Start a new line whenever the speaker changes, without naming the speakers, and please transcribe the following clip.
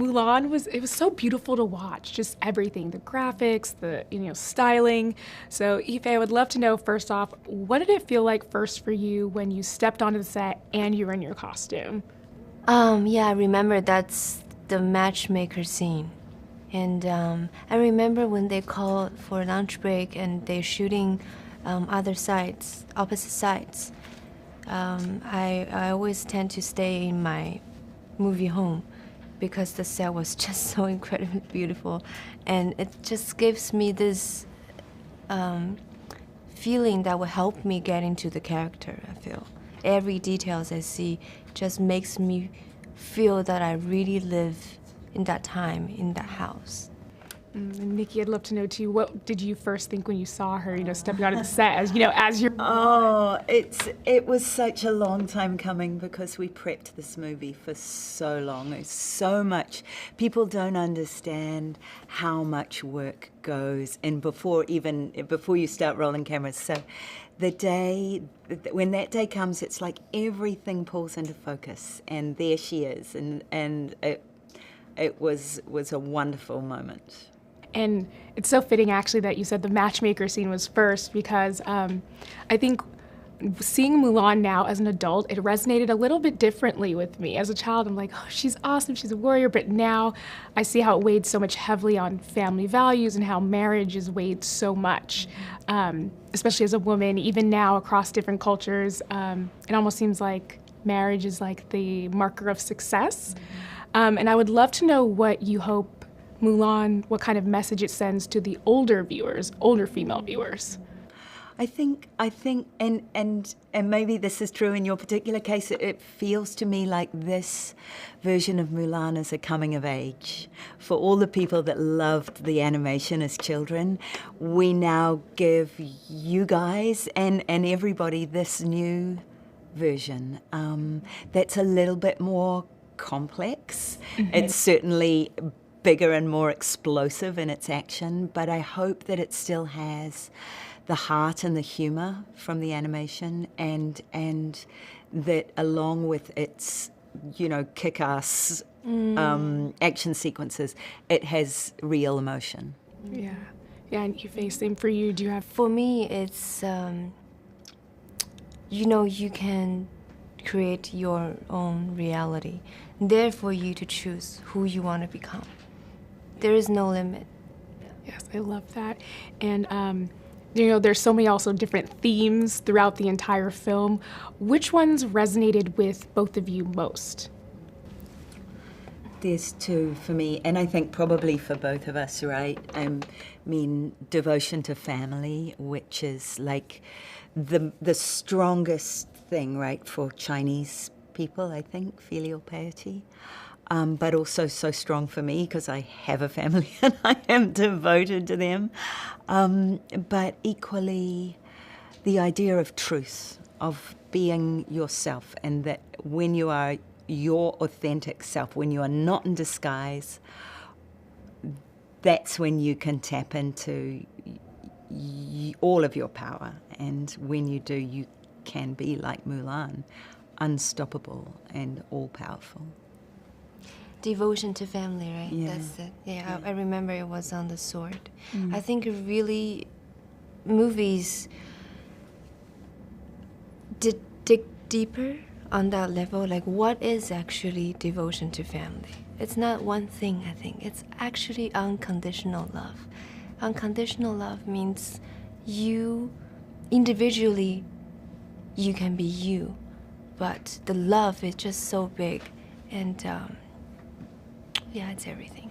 Mulan was so beautiful to watch, just everything, the graphics, the styling. So Yifei, I would love to know, first off, what did it feel like first for you when you stepped onto the set and you were in your costume?
Yeah, I remember that's the matchmaker scene. And I remember when they called for lunch break and they're shooting other sides, opposite sides. I always tend to stay in my movie home because the set was just so incredibly beautiful. And it just gives me this feeling that will help me get into the character, I feel. Every details I see just makes me feel that I really live in that time, in that house.
And Nikki, I'd love to know too, what did you first think when you saw her, stepping out of the set as you're...
Oh, it was such a long time coming because we prepped this movie for so long. There's so much. People don't understand how much work goes in before you start rolling cameras. So when that day comes, it's like everything pulls into focus, and there she is, and it was a wonderful moment.
And it's so fitting, actually, that you said the matchmaker scene was first, because I think seeing Mulan now as an adult, it resonated a little bit differently with me. As a child, I'm like, oh, she's awesome, she's a warrior, but now I see how it weighed so much heavily on family values and how marriage is weighed so much, especially as a woman. Even now, across different cultures, it almost seems like marriage is like the marker of success. And I would love to know what you hope Mulan, what kind of message it sends to the older female viewers.
I think, and maybe this is true in your particular case, it feels to me like this version of Mulan is a coming of age. For all the people that loved the animation as children, we now give you guys and everybody this new version that's a little bit more complex. Mm-hmm. It's certainly bigger and more explosive in its action, but I hope that it still has the heart and the humor from the animation, and that along with its kick-ass action sequences, it has real emotion.
Yeah, and Yifei, same for you. Do you have?
For me, it's you can create your own reality. There for you to choose who you want to become. There is no limit.
Yes, I love that. And there's so many also different themes throughout the entire film. Which ones resonated with both of you most?
There's two for me, and I think probably for both of us, right? I mean, devotion to family, which is like the strongest thing, right, for Chinese people, I think, filial piety. But also so strong for me because I have a family and I am devoted to them. But equally, the idea of truth, of being yourself, and that when you are your authentic self, when you are not in disguise, that's when you can tap into all of your power. And when you do, you can be like Mulan, unstoppable and all-powerful.
Devotion to family, right?
Yeah.
That's it. Yeah, I remember it was on the sword. I think really movies did dig deeper on that level. Like, what is actually devotion to family? It's not one thing, I think. It's actually unconditional love. Unconditional love means you, individually, you can be you. But the love is just so big. And yeah, it's everything.